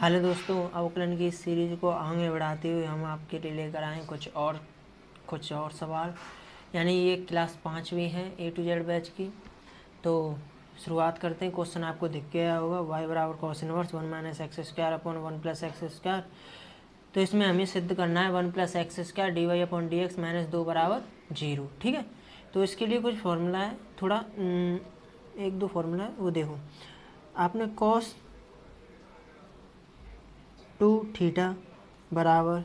Hello दोस्तों, अवकलन की इस सीरीज को आगे बढ़ाते हुए हम आपके लिए लेकर आए कुछ और सवाल। यानी ये क्लास 5वीं है A to Z बैच की। तो शुरुआत करते हैं। क्वेश्चन आपको दिख गया होगा, y बराबर cos inverse 1 minus x square upon 1 plus x square. तो इसमें हमें सिद्ध करना है 1 plus x square d y upon d x minus 2 बराबर 0। ठीक है, तो इसके लिए कुछ फॉर्मूला है, थोड़ा एक दो फॉर्मूला है वो देखो। आपने cos 2 थीटा बराबर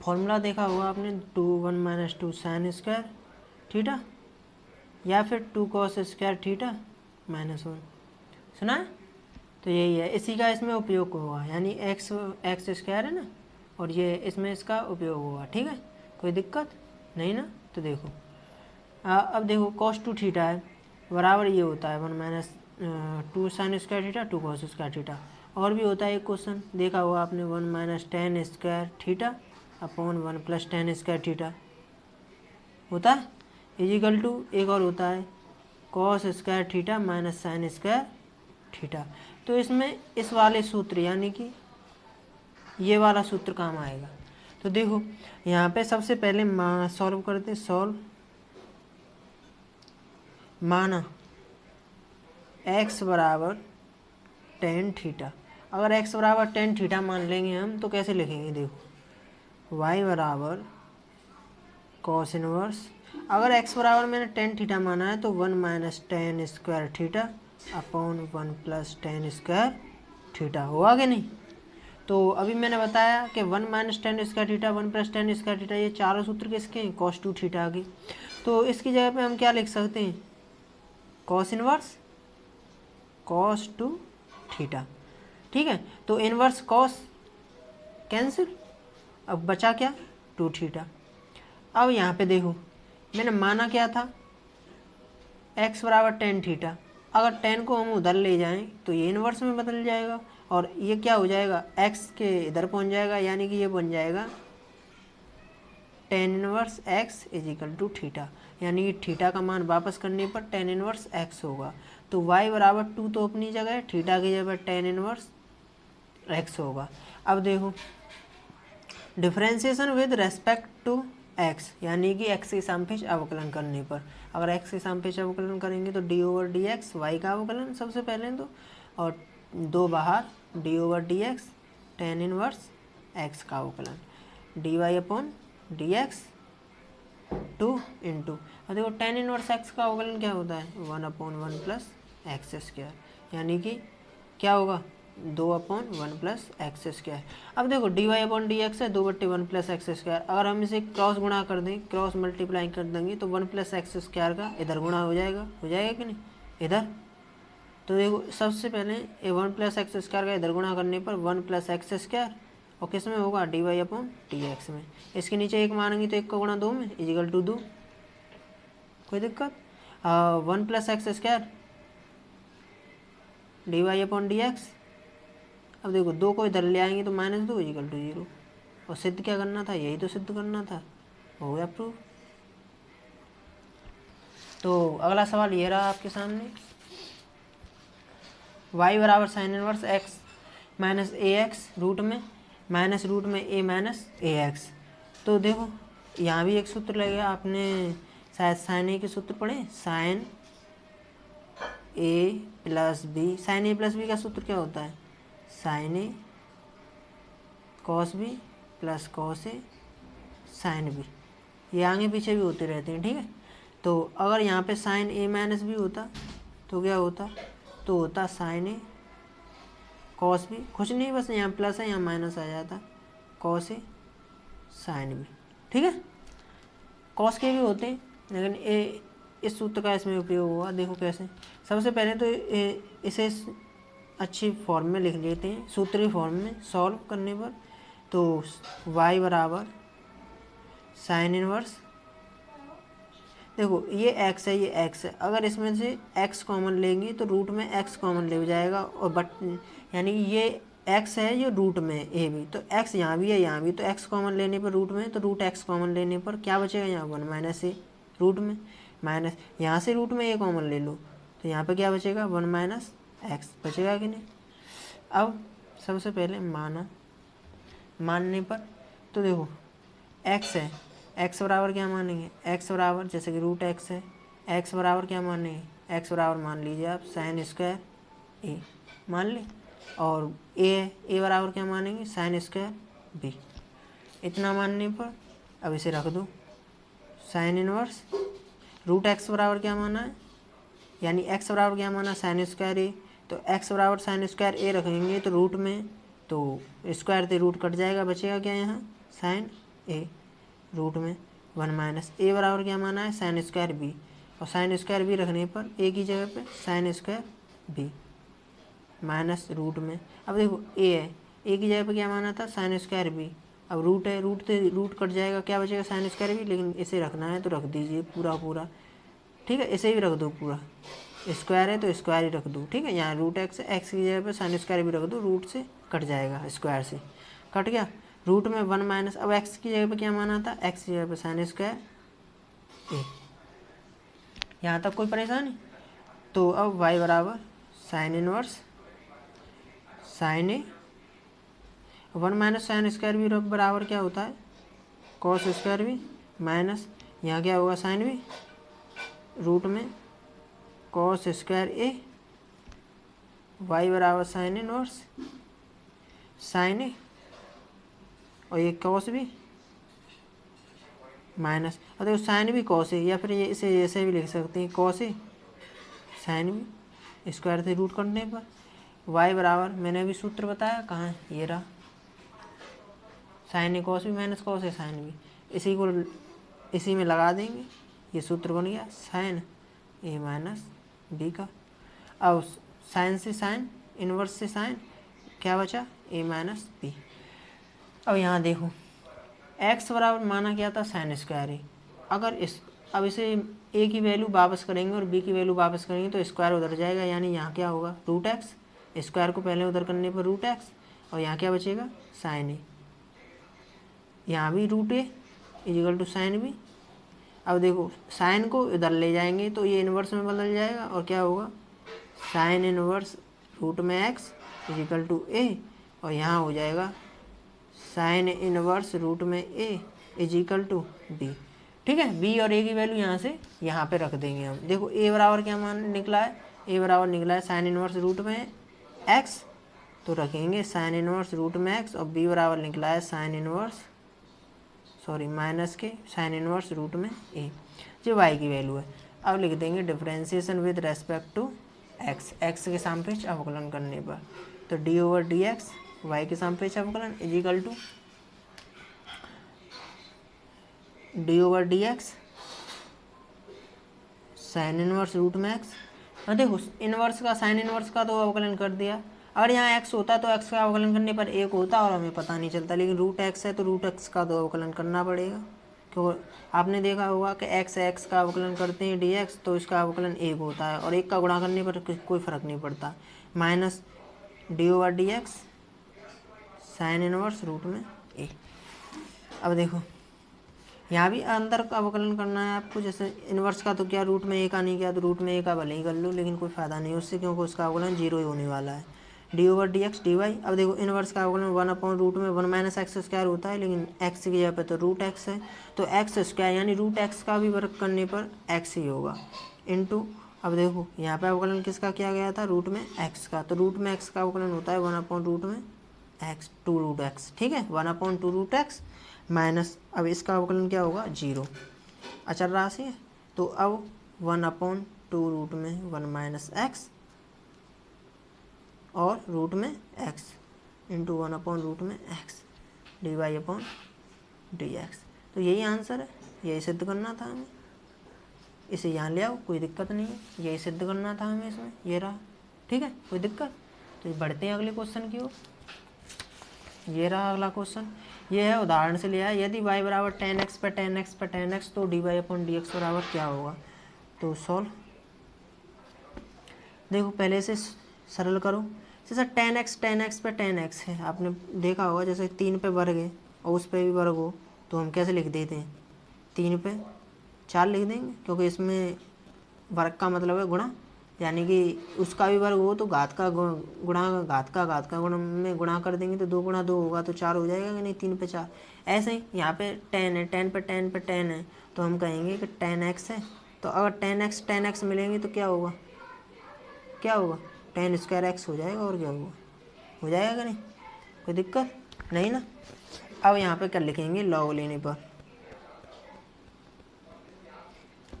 फॉर्मूला देखा होगा आपने 1 माइनस 2 साइन स्क्वायर थीटा या फिर 2 कॉस स्क्वायर थीटा माइनस 1। सुना है? तो यही है, इसी का इसमें उपयोग होगा। यानी एक्स स्क्वायर है ना, और ये इसमें इसका उपयोग होगा। ठीक है, कोई दिक्कत नहीं ना? तो देखो अब देखो cos 2 थीटा है बराबर ये होता है 1 minus 2 sine square theta 2 cos square theta. और भी होता है एक क्वेश्चन देखा होगा आपने 1 minus ten square theta upon 1 plus ten square theta होता है इजिकल टू, एक और होता है cos square theta minus sine square theta. तो इसमें इस वाले सूत्र यानी कि ये वाला सूत्र काम आएगा। तो देखो यहाँ पे सबसे पहले सॉल्व करते, सॉल्व माना x बराबर टेन थीटा। अगर x बराबर टेन थीटा मान लेंगे हम तो कैसे लिखेंगे? देखो y बराबर कॉस इनवर्स, अगर x बराबर मैंने टेन थीटा माना है तो 1 minus ten square theta upon 1 plus ten square theta होगा कि नहीं? तो अभी मैंने बताया कि 1 minus ten square theta 1 plus ten square theta ये चारों सूत्र किसके हैं? cos 2 थीटा के। तो इसकी जगह पे हम क्या लिख सकते हैं? cos inverse cos 2 theta. ठीक है, तो इनवर्स cos कैंसिल, अब बचा क्या? 2 थीटा। अब यहाँ पे देखो मैंने माना क्या था? x बराबर टेन थीटा। अगर टेन को हम उधर ले जाएं तो ये इनवर्स में बदल जाएगा और ये क्या हो जाएगा? x के इधर पहुँच जाएगा, यानी कि ये बन जाएगा tan inverse x equal to theta. यानी कि थीटा का मान वापस करने पर टेन इनवर्स x होगा। तो y बराबर 2 तो अपनी जगह है, थीटा की जगह टेन इनवर्स x होगा। अब देखो differentiation with respect to x, यानी कि x के सापेक्ष अवकलन करने पर। अगर x के सापेक्ष अवकलन करेंगे तो d over d x y का अवकलन सबसे पहले तो, और दो बाहर d over d x tan inverse x का अवकलन d y upon d x 2 into, और देखो टेन इनवर्स x का अवकलन क्या होता है? 1 अपॉन 1 प्लस एक्स स्क्वायर, यानी कि क्या होगा? 2 अपॉन 1 प्लस एक्स स्क्वायर। अब देखो d y upon d x है 2/1 प्लस एक्स स्क्वायर। अगर हम इसे क्रॉस गुणा कर दें, क्रॉस मल्टीप्लाई कर देंगे तो 1 प्लस एक्स स्क्वायर का इधर गुणा हो जाएगा कि नहीं? इधर। तो देखो सबसे पहले ये 1 प्लस एक्स स्क्वायर का इधर गुणा करने पर 1 प्लस एक्स स्क्वायर, और किस में होगा? D y upon d x में। इसके नीचे एक मानेंगे तो 1 का गुणा 2 में इजिकल टू 2। कोई दिक्कत? 1 plus x square d y upon d x. अब देखो 2 को इधर ले आएंगे तो -2 इजिकल टू 0। और सिद्ध क्या करना था? यही तो सिद्ध करना था, हो गया प्रूव। तो अगला सवाल ये रहा आपके सामने, y बराबर साइन इनवर्स x माइनस ए एक्स रूट में माइनस रूट में a माइनस ए एक्स। तो देखो यहाँ भी एक सूत्र लगेगा, आपने शायद साइन ए के सूत्र पढ़े, साइन ए प्लस बी। साइन ए प्लस बी का सूत्र क्या होता है? Sign A cos B plus cos A sine B. ये आगे पीछे भी होते रहते हैं। ठीक है, तो अगर यहाँ पे साइन ए माइनस बी होता तो क्या होता? तो होता साइन ए कॉस बी, कुछ नहीं, बस यहाँ प्लस है यहाँ माइनस आ जाता, कॉस ए साइन बी। ठीक है, कॉस के भी होते हैं लेकिन इस सूत्र का इसमें उपयोग हुआ। देखो कैसे, सबसे पहले तो इसे अच्छी फॉर्म में लिख लेते हैं, सूत्री फॉर्म में सॉल्व करने पर। तो y बराबर साइन इनवर्स, देखो ये x है ये x है, अगर इसमें से x कॉमन लेंगे तो रूट में x कॉमन ले जाएगा, और बट यानी ये x है ये रूट में a भी, तो x यहाँ भी है यहाँ भी, तो x कॉमन लेने पर रूट में, तो रूट x कॉमन लेने पर क्या बचेगा? यहाँ 1 माइनस ए रूट में माइनस, यहाँ से रूट में a कॉमन ले लो तो यहाँ पे क्या बचेगा? 1 माइनस एक्स बचेगा कि नहीं? अब सबसे पहले मानने पर तो देखो x है, x बराबर क्या मानेंगे, x बराबर जैसे कि रूट x है, x बराबर क्या मानेंगे, x बराबर मान लीजिए आप साइन स्क्वायर ए मान लें, और a है, a बराबर क्या मानेंगे साइन स्क्वायर b। इतना मानने पर अब इसे रख दो साइन इनवर्स रूट x बराबर क्या माना है, यानी x बराबर क्या माना साइन स्क्वायर ए, तो x बराबर साइन स्क्वायर ए रखेंगे तो रूट में तो स्क्वायर से रूट कट जाएगा, बचेगा क्या यहाँ साइन ए रूट में 1 माइनस ए बराबर क्या माना है साइन स्क्वायर बी, और साइन स्क्वायर बी रखने पर ए की जगह पे sine square B minus root में। अब देखो ए है, ए की जगह पे क्या माना था साइन स्क्वायर बी, अब रूट है, रूट से रूट कट जाएगा, क्या बचेगा साइन स्क्वायर बी, लेकिन इसे रखना है तो रख दीजिए पूरा, ठीक है। इसे भी रख दो पूरा, स्क्वायर है तो स्क्वायर ही रख दो, ठीक है। यहाँ रूट एक्स है, एक्स की जगह पे साइन स्क्वायर भी रख दो, रूट से कट जाएगा, स्क्वायर से कट गया, रूट में 1 माइनस, अब एक्स की जगह पे क्या माना था, एक्स की जगह पे साइन स्क्वायर ए। यहाँ तक कोई परेशानी? तो अब y बराबर साइन इनवर्स साइन ए 1 माइनस साइन स्क्वायर भी बराबर क्या होता है कॉस स्क्वायर भी, माइनस यहाँ क्या होगा साइन भी रूट में कॉस स्क्वायर ए, वाई बराबर साइन इनवर्स साइन ए, और ये कॉस भी माइनस, और देखो साइन भी कॉस है, या फिर ये इसे ऐसे भी लिख सकते हैं कॉस ए साइन भी स्क्वायर से रूट करने पर y बराबर, मैंने अभी सूत्र बताया कहाँ है, ये रहा साइन ए कॉस भी माइनस कॉस ए साइन भी, इसी को इसी में लगा देंगे, ये सूत्र बन गया साइन ए माइनस बी का। अब साइन से साइन इनवर्स से साइन क्या बचा ए माइनस बी। अब यहाँ देखो x बराबर माना क्या था साइन स्क्वायर ए, अगर अब इसे a की वैल्यू वापस करेंगे और b की वैल्यू वापस करेंगे तो स्क्वायर उधर जाएगा, यानी यहाँ क्या होगा रूट एक्स, स्क्वायर को पहले उधर करने पर रूट एक्स, और यहाँ क्या बचेगा साइन ए, यहाँ भी root A equal to sine B. अब देखो साइन को इधर ले जाएंगे तो ये इन्वर्स में बदल जाएगा, और क्या होगा साइन इनवर्स रूट में एक्स इजिकल टू ए, और यहाँ हो जाएगा साइन इनवर्स रूट में ए इजिकल टू बी, ठीक है। बी और ए की वैल्यू यहाँ से यहाँ पे रख देंगे हम। देखो ए बराबर क्या मान निकला है, ए बराबर निकला है साइन इनवर्स रूट में एक्स, तो रखेंगे साइन इनवर्स रूट में एक्स, और बी बराबर निकला है साइन इनवर्स माइनस के साइन इनवर्स रूट में ए, जो वाई की वैल्यू है। अब लिख देंगे differentiation with respect to x, x के सापेक्ष अवकलन करने पर, तो d over d x y के सापेक्ष अवकलन equal to d over d x sine inverse root में एक्स। हाँ देखो इनवर्स का साइन इनवर्स का तो अवकलन कर दिया, अगर यहाँ x होता तो x का अवकलन करने पर 1 होता और हमें पता नहीं चलता, लेकिन रूट x है तो रूट x का तो अवकलन करना पड़ेगा, क्योंकि आपने देखा होगा कि x का अवकलन करते हैं dx तो इसका अवकलन 1 होता है, और 1 का गुणा करने पर कोई फ़र्क नहीं पड़ता, minus d over d x sine inverse root में ए। अब देखो यहाँ भी अंदर का अवकलन करना है आपको, जैसे इनवर्स का तो क्या रूट में ए का नहीं किया तो रूट में ए का भले ही कर लो, लेकिन कोई फ़ायदा नहीं उससे, क्योंकि उसका अवकलन 0 ही होने वाला है, d over d x d y. अब देखो इनवर्स का अवकलन 1 रूट में 1 माइनस एक्स स्क्वायर होता है, लेकिन एक्स की जगह पे तो रूट एक्स है, तो एक्स स्क्वायर यानी रूट एक्स का भी वर्क करने पर एक्स ही होगा इनटू। अब देखो यहाँ पे अवकलन किसका किया गया था रूट में एक्स का, तो रूट में एक्स का अवकलन होता है 1 रूट में एक्स टू रूट एक्स, ठीक है 1 टू रूट एक्स माइनस, अब इसका अवकलन क्या होगा 0, अचर राशि है, तो अब 1 टू रूट में 1 माइनस एक्स और रूट में x इंटू 1 रूट में x d y upon d x. तो यही आंसर है, यही सिद्ध करना था हमें, इसे यहाँ ले आओ कोई दिक्कत नहीं है, यही सिद्ध करना था हमें इसमें, ये रहा, ठीक है कोई दिक्कत। तो बढ़ते हैं अगले क्वेश्चन की ओर, ये रहा अगला क्वेश्चन, ये है उदाहरण से लिया है, यदि y बराबर tan x पर tan x पर tan x तो d y upon d x बराबर क्या होगा। तो सॉल्व, देखो पहले से सरल करो, जैसे tan x पे tan x है, आपने देखा होगा जैसे 3 पे वर्ग है और उस पे भी वर्ग हो तो हम कैसे लिख देते हैं 3 पे 4 लिख देंगे, क्योंकि इसमें वर्ग का मतलब है गुणा, यानी कि उसका भी वर्ग हो तो घात का गुणा घात का गुण में गुणा कर देंगे तो 2 गुणा 2 होगा तो 4 हो जाएगा कि नहीं, 3 पे 4। ऐसे ही यहाँ पे 10 है, 10 पे 10 है तो हम कहेंगे कि 10x है। तो अगर 10x मिलेंगे तो क्या होगा, 10 स्क्वायर x हो जाएगा और क्या होगा, हो जाएगा कि नहीं, कोई दिक्कत नहीं ना। अब यहाँ पे क्या लिखेंगे, लॉग लेने पर,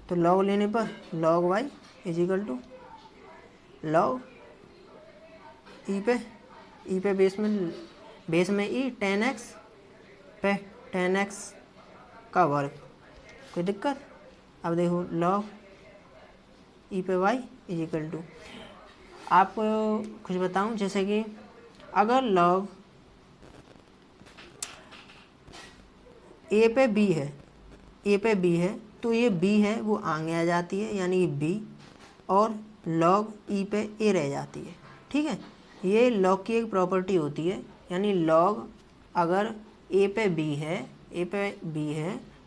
तो लॉग लेने पर log y is equal to log e पे बेस में ई 10x पे 10x का वर्ग, कोई दिक्कत। अब देखो log ई पे y इज इक्वल टू, आपको कुछ बताऊं, जैसे कि अगर log ए पे बी है तो ये b है वो आगे आ जाती है यानी b, और log ई पे a रह जाती है, ठीक है। ये log की एक प्रॉपर्टी होती है, यानी log अगर a पे b है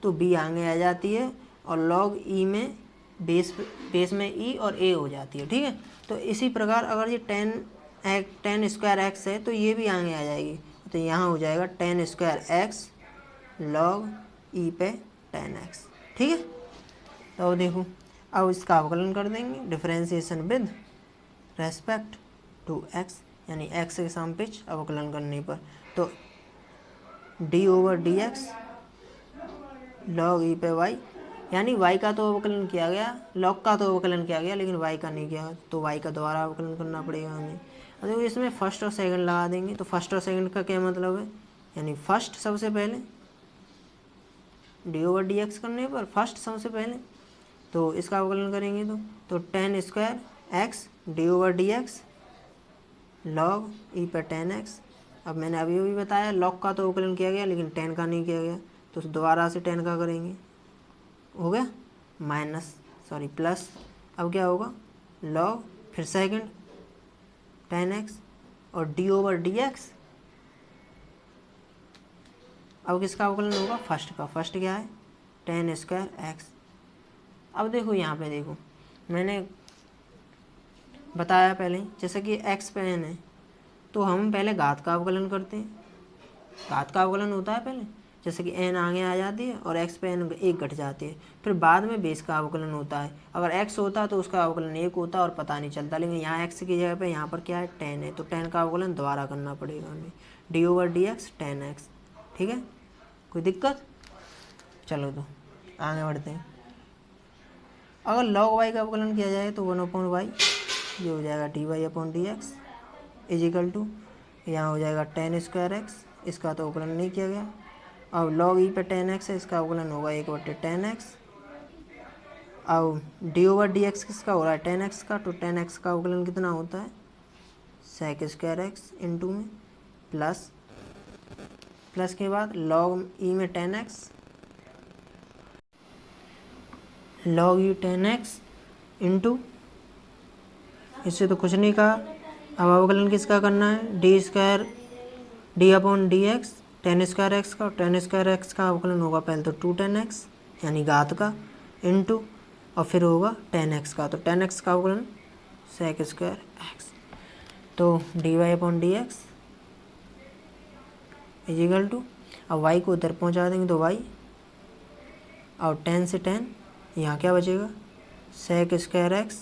तो b आगे आ जाती है और log e में बेस में e और a हो जाती है, ठीक है। तो इसी प्रकार अगर ये 10 स्क्वायर x है तो ये भी आगे आ जाएगी, तो यहाँ हो जाएगा 10 स्क्वायर x log e पे 10x, ठीक है। तो देखो अब इसका अवकलन कर देंगे, differentiation with respect to x, यानी x के सापेक्ष अवकलन करने पर, तो d/dx log e पे y, यानी y का तो अवकलन किया गया, log का तो अवकलन किया गया लेकिन y का नहीं किया, तो y का दोबारा अवकलन करना पड़ेगा हमें। और देखो इसमें फर्स्ट और सेकंड लगा देंगे, तो फर्स्ट और सेकंड का क्या मतलब है, यानी फर्स्ट सबसे पहले d/dx करने पर फर्स्ट सबसे पहले, तो इसका अवकलन करेंगे तो 10 square x d/dx log e पे 10x। अब मैंने अभी भी बताया log का तो अवकलन किया गया लेकिन 10 का नहीं किया गया, तो दोबारा से 10 का करेंगे, हो गया प्लस, अब क्या होगा log फिर सेकंड 10x और d/dx, अब किसका अवकलन होगा, फर्स्ट का, फर्स्ट क्या है 10 स्क्वायर x। अब देखो यहाँ पे देखो मैंने बताया पहले, जैसे कि x पे n है तो हम पहले घात का अवकलन करते हैं, घात का अवकलन होता है पहले, जैसे कि n आगे आ जाती है और x पे n 1 घट जाती है, फिर बाद में बेस का अवकलन होता है। अगर x होता तो उसका अवकलन 1 होता और पता नहीं चलता, लेकिन यहाँ x की जगह पे यहाँ पर क्या है 10 है, तो 10 का अवकलन दोबारा करना पड़ेगा हमें, d/dx 10x, ठीक है, कोई दिक्कत। चलो तो आगे बढ़ते हैं। अगर log y का अवकलन किया जाए तो 1/y ये हो जाएगा dy/dx इज इक्वल टू, यहाँ हो जाएगा 10 स्क्वायर x, इसका तो अवकलन नहीं किया गया। अब log e पे 10x है, इसका अवकलन होगा 1/10x। अब dy/dx किसका हो रहा है 10x का, तो 10x का अवकलन कितना होता है sec स्क्वायर x इंटू में प्लस के बाद log e में 10x log e 10x into, इससे तो कुछ नहीं कहा। अब अवकलन किसका करना है, d/dx 10 स्क्वायर x का, 10 स्क्वायर x का अवकलन होगा पहले तो 2 10x यानी घात का, इंटू और फिर होगा 10x का, तो 10x का अवकलन sec स्क्वायर x, तो dy/dx इज इक्वल टू, अब y को उधर पहुंचा देंगे तो y, और 10 से 10 यहाँ क्या बचेगा sec square x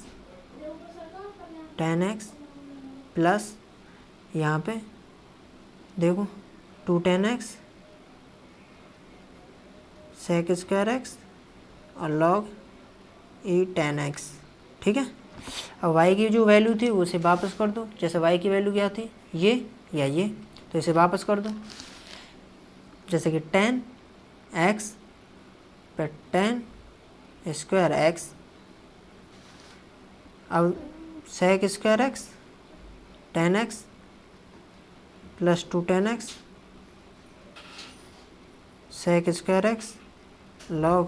10x plus यहाँ पे देखो 2 10x sec स्क्वायर x और log e 10x, ठीक है। अब y की जो वैल्यू थी वो इसे वापस कर दो, जैसे y की वैल्यू क्या थी ये या ये, तो इसे वापस कर दो, जैसे कि 10x पे 10 स्क्वायर x, अब sec square x 10x plus 2 10x sec square x log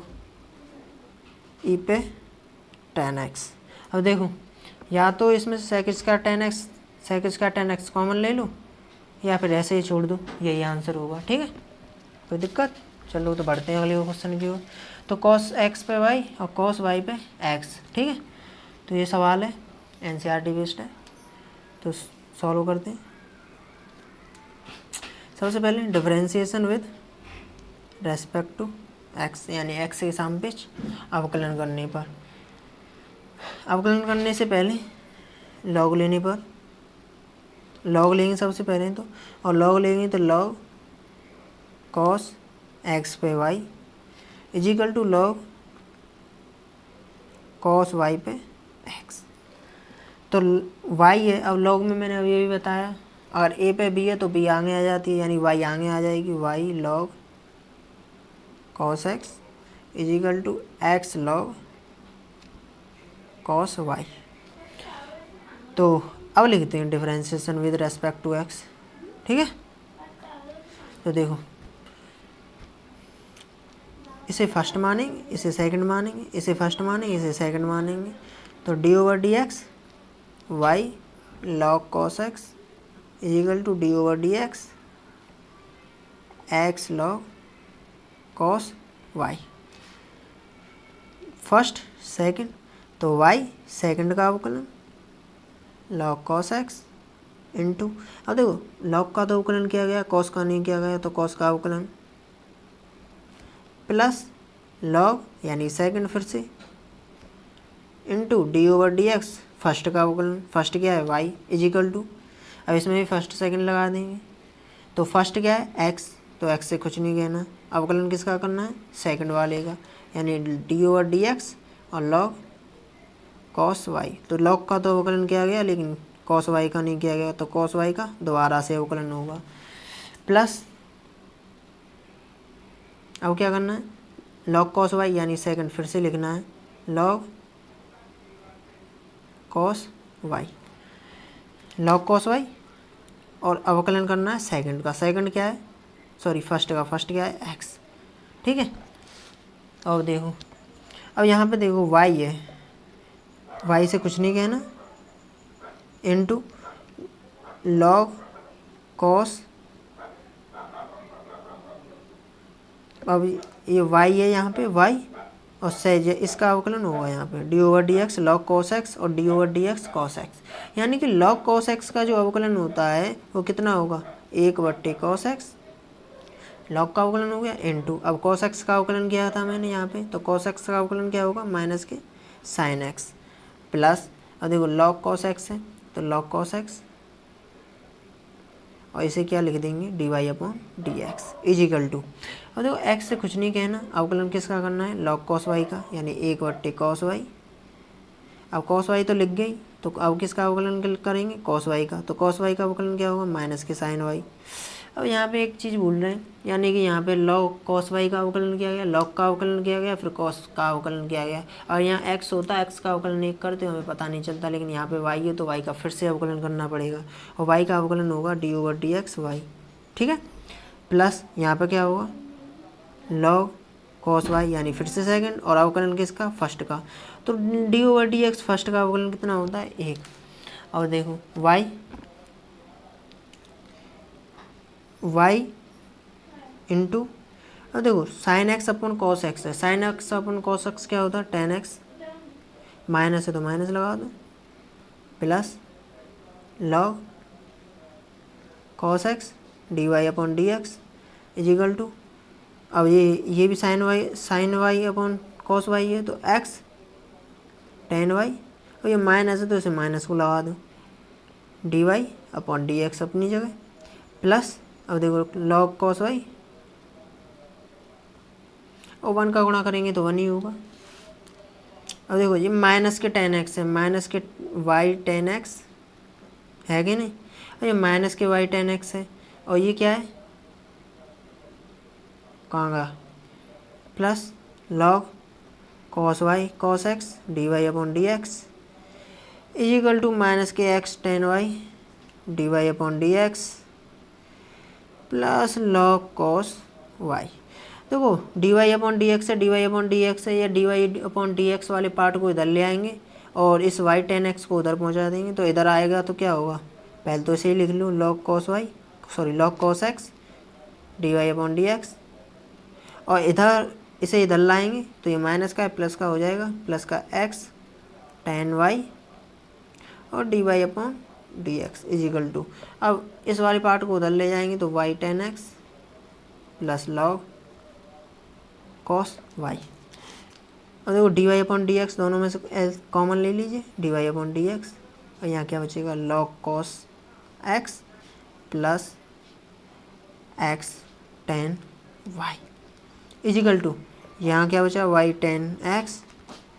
e पे 10x। अब देखो या तो इसमें sec स्क्वायर 10x कॉमन ले लो या फिर ऐसे ही छोड़ दो, यही आंसर होगा, ठीक है, कोई दिक्कत। चलो तो बढ़ते हैं अगले क्वेश्चन की ओर। तो cos x पे y और cos y पे x, ठीक है। तो ये सवाल है एनसीईआरटी बेस्ड है। तो सॉल्व करते हैं। सबसे पहले differentiation with respect to x, यानी एक्स के सापेक्ष अवकलन करने पर। अवकलन करने से पहले लॉग लेने पर, लॉग लेंगे सबसे पहले तो, और लॉग लेंगे तो लॉग कॉस एक्स पे y is equal to log cos y पे एक्स। तो वाई है, अब लॉग में मैंने अभी भी बताया, अगर ए पे बी है तो बी आगे आ जाती है, यानी वाई आगे आ जाएगी, y log cos x is equal to x log cos y. तो अब लिखते हैं differentiation with respect to x, ठीक है। तो देखो, इसे फर्स्ट मानेंगे, इसे सेकंड मानेंगे, इसे फर्स्ट मानेंगे, इसे सेकंड मानेंगे। तो d over d x y log cos x is equal to d over d x x log cos y. First second, तो वाई सेकंड का अवकलन लॉग कॉस एक्स इंटू, अब देखो लॉग का तो अवकलन किया गया, कॉस का नहीं किया गया, तो कॉस का अवकलन प्लस लॉग यानी सेकंड फिर से into D over d x first का अवकलन, फर्स्ट क्या है वाई इज इक्वल टू, अब इसमें भी फर्स्ट सेकंड लगा देंगे। तो फर्स्ट क्या है एक्स, तो एक्स से कुछ नहीं कहना, अवकलन किसका करना है सेकंड वाले का, यानी डी ओवर डी एक्स और लॉग कॉस वाई। तो लॉग का तो अवकलन किया गया लेकिन कॉस वाई का नहीं किया गया, तो कॉस वाई का दोबारा से अवकलन होगा प्लस, अब क्या करना है लॉग कॉस वाई यानी सेकंड फिर से लिखना है log cos y, log cos y, और अवकलन करना है सेकंड का, सेकंड क्या है सॉरी फर्स्ट का, फर्स्ट क्या है एक्स, ठीक है। अब देखो, अब यहाँ पे देखो वाई है, वाई से कुछ नहीं कहना इनटू लॉग कॉस, अब ये वाई है यहाँ पे वाई और सेज है, इसका अवकलन होगा यहाँ पे d over d x log cos x और d over d x cos x, यानी कि लॉग कॉस एक्स का जो अवकलन होता है वो कितना होगा 1/cos कॉस एक्स, लॉग का अवकलन हो गया इनटू, अब कॉस एक्स का अवकलन किया था मैंने यहाँ पे, तो कॉस एक्स का अवकलन क्या होगा माइनस के साइन एक्स प्लस, अब देखो लॉग कॉस एक्स है तो लॉग कॉस एक्स, और इसे क्या लिख देंगे d y upon d x is equal to, अब देखो एक्स से कुछ नहीं कहना, अवकलन किसका करना है लॉग कॉस वाई का, यानी 1/cos वाई। अब कॉस वाई तो लिख गई, तो अब किसका अवकलन करेंगे कॉस वाई का, तो कॉस वाई का अवकलन क्या होगा माइनस के साइन वाई। अब यहाँ पे एक चीज़ भूल रहे हैं, यानी कि यहाँ पे लॉग कॉस वाई का अवकलन किया गया, लॉग का अवकलन किया गया, फिर कॉस का अवकलन किया गया, और यहाँ एक्स होता है एक्स का अवकलन एक करते हमें पता नहीं चलता, लेकिन यहाँ पे वाई है तो वाई का फिर से अवकलन करना पड़ेगा, और वाई का अवकलन होगा d over d x y, ठीक है। प्लस यहाँ पर क्या होगा लॉग कॉस वाई यानी फिर से सेकंड, और अवकलन किसका फर्स्ट का, तो d over d x first का अवकलन कितना होता है 1। और देखो वाई इंटू, अब देखो sine x upon cos x है, sine x upon cos x क्या होता है tan x, माइनस है तो माइनस लगा दो plus log cos x d y upon d x is equal to, अब ये भी sine y upon cos y है तो x tan y, और ये माइनस है तो इसे माइनस को लगा दो d y upon d x अपनी जगह प्लस, अब देखो लॉग कॉस वाई और 1 का गुणा करेंगे तो 1 ही होगा। अब देखो ये माइनस के tan x है, माइनस के y tan x है कि नहीं, और ये माइनस के y tan x है, और ये क्या है कहाँ गया plus log cos y cos x d y upon d x is equal to minus के x tan y d y upon d x plus log cos y. देखो d y upon d x है, d y upon d x है, या d y upon d x वाले part को इधर ले आएंगे और इस वाई tan x को उधर पहुंचा देंगे, तो इधर आएगा तो क्या होगा पहले तो इसे ही लिख लूँ log cos y sorry log cos x d y upon d x, और इधर इसे इधर लाएंगे तो ये माइनस का है प्लस का हो जाएगा, प्लस का x tan y और d y upon d x equal to, अब इस वाले पार्ट को उधर ले जाएंगे तो y tan x plus log cos y. अब देखो d y upon d x दोनों में से कॉमन ले लीजिए, d y upon d x, और यहाँ क्या बचेगा log cos x plus x tan y equal to, यहाँ क्या बचा y tan x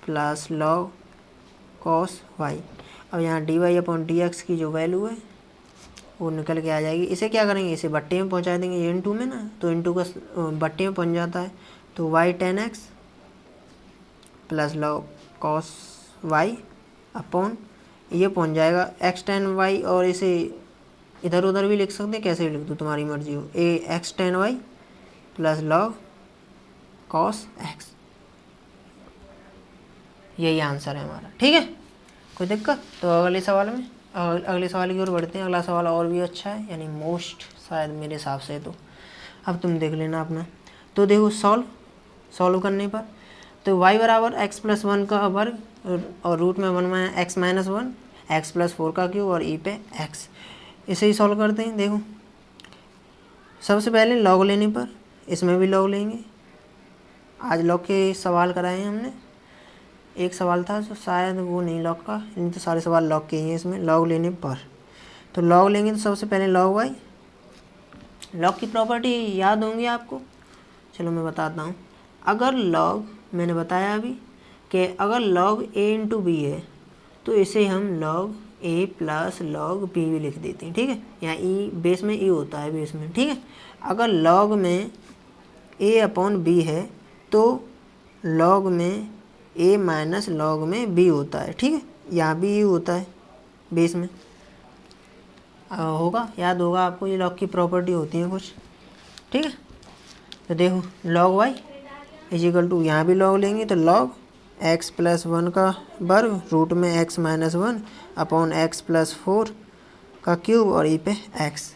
plus log cos y. अब यहाँ D y upon d x की जो वैल्यू है वो निकल के आ जाएगी। इसे क्या करेंगे, इसे बट्टे में पहुँचा देंगे, ये इनटू में ना, तो इनटू का बट्टे में पहुँच जाता है, तो y tan x plus log cos y upon ये पहुँच जाएगा एक्स टेन वाई, और इसे इधर उधर भी लिख सकते हैं, कैसे भी लिख दो तुम्हारी मर्जी हो, a x tan y plus log cos x, यही आंसर है हमारा। ठीक है, कोई दिक्कत? तो अगले सवाल में अगले सवाल की ओर बढ़ते हैं। अगला सवाल और भी अच्छा है, यानी मोस्ट शायद मेरे हिसाब से, तो अब तुम देख लेना अपना। तो देखो सॉल्व करने पर तो y बराबर x प्लस वन का वर्ग और रूट में 1 में x minus one, x plus four का क्यूब और ई पे x, इसे ही सॉल्व करते हैं। देखो सबसे पहले लॉग लेने पर, इसमें भी लॉग लेंगे, आज लॉग के सवाल कराए हैं हमने, एक सवाल था जो शायद वो नहीं लॉग का, नहीं तो सारे सवाल लॉग के ही हैं इसमें। लॉग लेने पर तो लॉग लेंगे तो सबसे पहले लॉग वाई, लॉग की प्रॉपर्टी याद होंगी आपको, चलो मैं बताता हूँ। अगर लॉग, मैंने बताया अभी कि अगर लॉग ए इंटू बी है तो इसे हम लॉग ए प्लस लॉग बी भी लिख देते हैं। ठीक है, यहाँ ई बेस में ई होता है बेस में। ठीक है, अगर लॉग में ए अपॉन बी है तो लॉग में ए माइनस लॉग में बी होता है। ठीक है, यहाँ भी ई होता है बेस में, होगा, याद होगा आपको, ये लॉग की प्रॉपर्टी होती है कुछ। ठीक है, तो देखो लॉग वाई इजिकल टू, यहाँ भी लॉग लेंगे तो लॉग एक्स प्लस वन का वर्ग रूट में x minus one upon x plus four का क्यूब और ई पे एक्स,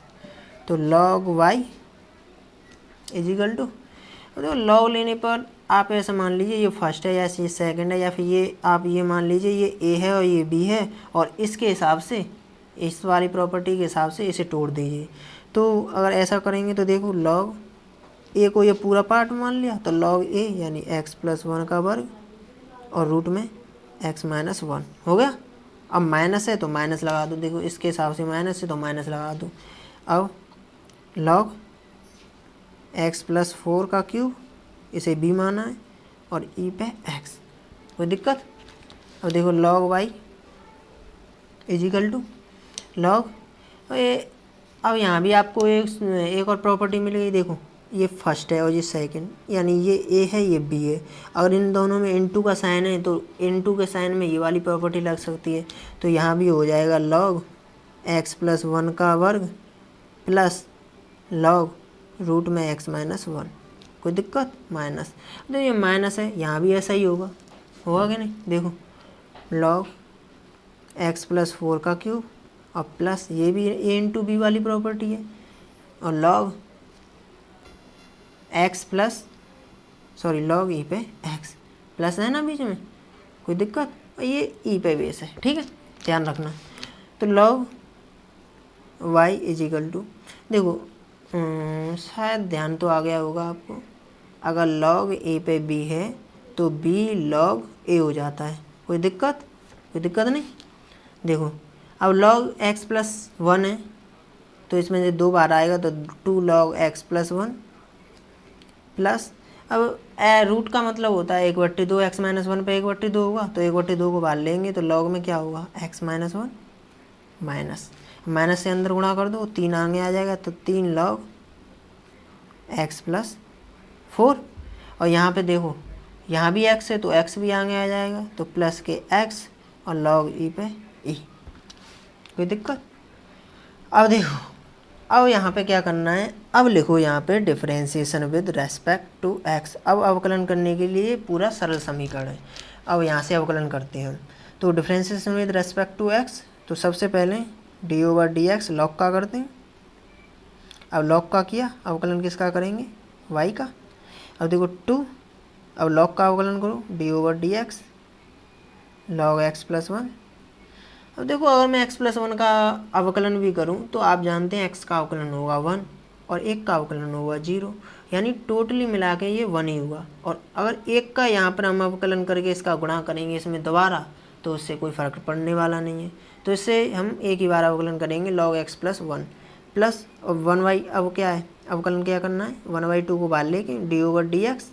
तो लॉग वाई इजिकल टू, तो लॉग लेने पर आप ऐसा मान लीजिए ये फर्स्ट है या ये सेकंड है, या फिर ये आप ये मान लीजिए ये ए है और ये बी है, और इसके हिसाब से, इस वाली प्रॉपर्टी के हिसाब से इसे तोड़ दीजिए। तो अगर ऐसा करेंगे तो देखो लॉग ए को ये पूरा पार्ट मान लिया तो लॉग ए यानी एक्स प्लस वन का वर्ग और रूट में एक्स माइनस वन हो गया। अब माइनस है तो माइनस लगा दो, देखो इसके हिसाब से माइनस है तो माइनस लगा दो। अब लॉग एक्स प्लस फोर का क्यूब, इसे बी माना है, और ई पे एक्स, कोई दिक्कत? अब देखो log y equal to log, अब यहाँ भी आपको एक और प्रॉपर्टी मिलेगी। देखो ये फर्स्ट है और ये सेकंड, यानी ये ए है ये बी है, अगर इन दोनों में इनटू का साइन है तो इनटू के साइन में ये वाली प्रॉपर्टी लग सकती है, तो यहाँ भी हो जाएगा लॉग एक्स प्लस वन का वर्ग प्लस लॉग रूट में एक्स माइनस वन, कोई दिक्कत? माइनस, तो ये माइनस है, यहाँ भी ऐसा ही होगा, होगा कि नहीं? देखो लॉग एक्स प्लस फोर का क्यूब और प्लस ये भी ए इंटू बी वाली प्रॉपर्टी है, और log x plus log e पे एक्स, प्लस है ना बीच में, कोई दिक्कत? और ये ई पे बेस है। ठीक है, ध्यान रखना। तो लॉग वाई इजिकल टू, देखो शायद ध्यान तो आ गया होगा आपको, अगर लॉग ए पे बी है तो बी लॉग ए हो जाता है, कोई दिक्कत? कोई दिक्कत नहीं। देखो अब लॉग एक्स प्लस वन है तो इसमें से दो बार आएगा तो two log x plus one plus, अब रूट का मतलब होता है 1/2, एक्स माइनस वन पे 1/2 होगा, तो 1/2 को बाहर लेंगे तो लॉग में क्या होगा x minus one minus, minus से अंदर गुणा कर दो, 3 आगे आ जाएगा, तो 3 लॉग एक्स प्लस फोर, और यहाँ पे देखो यहाँ भी एक्स है तो एक्स भी आगे आ जाएगा, तो प्लस के एक्स और लॉग ई पे ई, कोई दिक्कत? अब देखो अब यहाँ पे क्या करना है, अब लिखो यहाँ पे differentiation with respect to x. अब अवकलन करने के लिए पूरा सरल समीकरण है, अब यहाँ से अवकलन करते हैं हम। तो differentiation with respect to x, तो सबसे पहले d over d x log का करते हैं। अब लॉग का किया, अवकलन किसका करेंगे, वाई का। अब देखो 2, अब लॉग का अवकलन करो D over d x log x plus one, अब देखो अगर मैं x+1 का अवकलन भी करूं तो आप जानते हैं x का अवकलन होगा 1 और 1 का अवकलन होगा 0, यानी टोटली मिला के ये 1 ही हुआ। और अगर 1 का यहाँ पर हम अवकलन करके इसका गुणा करेंगे इसमें दोबारा तो उससे कोई फ़र्क पड़ने वाला नहीं है, तो इससे हम एक ही बार अवकलन करेंगे log x+1 प्लस 1/, अब क्या है अवकलन क्या करना है 1/2 को बाहर लेके d/dx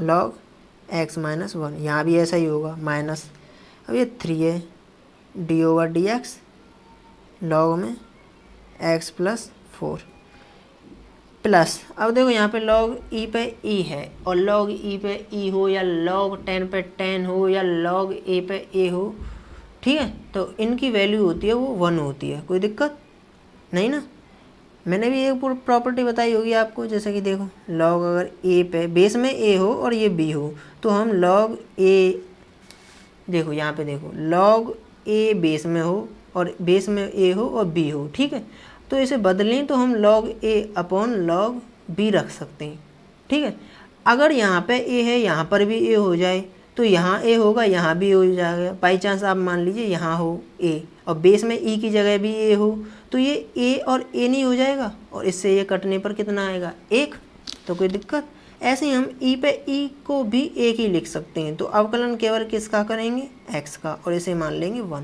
log x-1, यहाँ भी ऐसा ही होगा माइनस, अब ये 3 है d/dx log में x+4 प्लस, अब देखो यहाँ पे log e पे e है और log e पे e हो या log 10 पे 10 हो या log a पे a हो, ठीक है, तो इनकी वैल्यू होती है वो 1 होती है, कोई दिक्कत नहीं ना। मैंने भी एक प्रॉपर्टी बताई होगी आपको, जैसे कि देखो log अगर a पे बेस में a हो और ये b हो तो हम log a, देखो यहाँ पे देखो log a बेस में हो और बेस में a हो और b हो, ठीक है, तो इसे बदलें तो हम log a upon log b रख सकते हैं, ठीक है। अगर यहाँ पे a है यहाँ पर भी a हो जाए तो यहाँ a होगा यहाँ भी हो जाएगा, बाई चांस आप मान लीजिए यहाँ हो a और बेस में e की जगह भी a हो तो ये a और a नहीं हो जाएगा और इससे ये कटने पर कितना आएगा 1, तो कोई दिक्कत। ऐसे ही हम e पे e को भी एक ही लिख सकते हैं, तो अवकलन केवल किसका करेंगे x का और इसे मान लेंगे 1,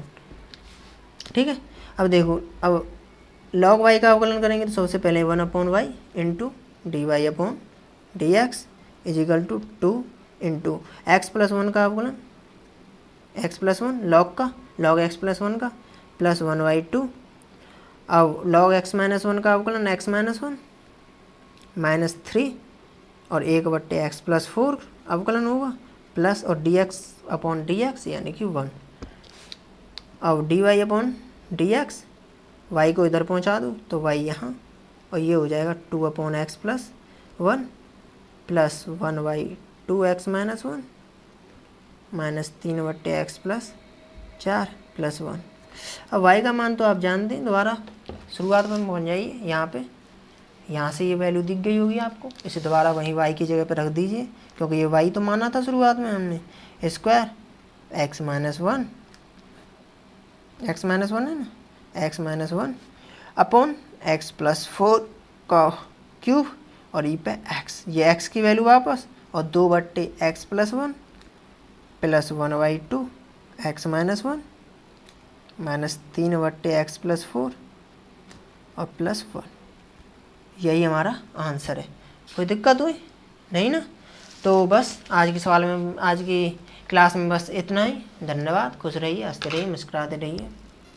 ठीक है। अब देखो अब log y का अवकलन करेंगे तो सबसे पहले 1/y into dy/dx is equal to 2 into x+1 का अवकलन x+1 log का log x+1 का प्लस 1/2, अब log x-1 का अवकलन x-1 -3 और 1/x+4 अवकलन होगा प्लस और dx/dx यानी कि 1। अब dy/dx y को इधर पहुंचा दो तो y यहाँ और ये हो जाएगा 2/x+1 plus 1/2x-1 minus 3/x+4 plus 1। अब y का मान तो आप जानते हैं, दोबारा शुरुआत में पहुंच जाइए यहाँ पे, यहाँ से ये वैल्यू दिख गई होगी आपको, इसे दोबारा वहीं y की जगह पे रख दीजिए क्योंकि ये y तो माना था शुरुआत में हमने, स्क्वायर x-1 है ना x-1 अपॉन x+4 का क्यूब और ई पे x, ये x की वैल्यू वापस और 2/x+1 plus 1/2 x-1 minus 3/x+4 और प्लस 1, यही हमारा आंसर है। कोई दिक्कत हुई नहीं ना। तो बस आज के सवाल में, आज की क्लास में बस इतना ही। धन्यवाद, खुश रहिए, हंसते रहिए, मुस्कुराते रहिए।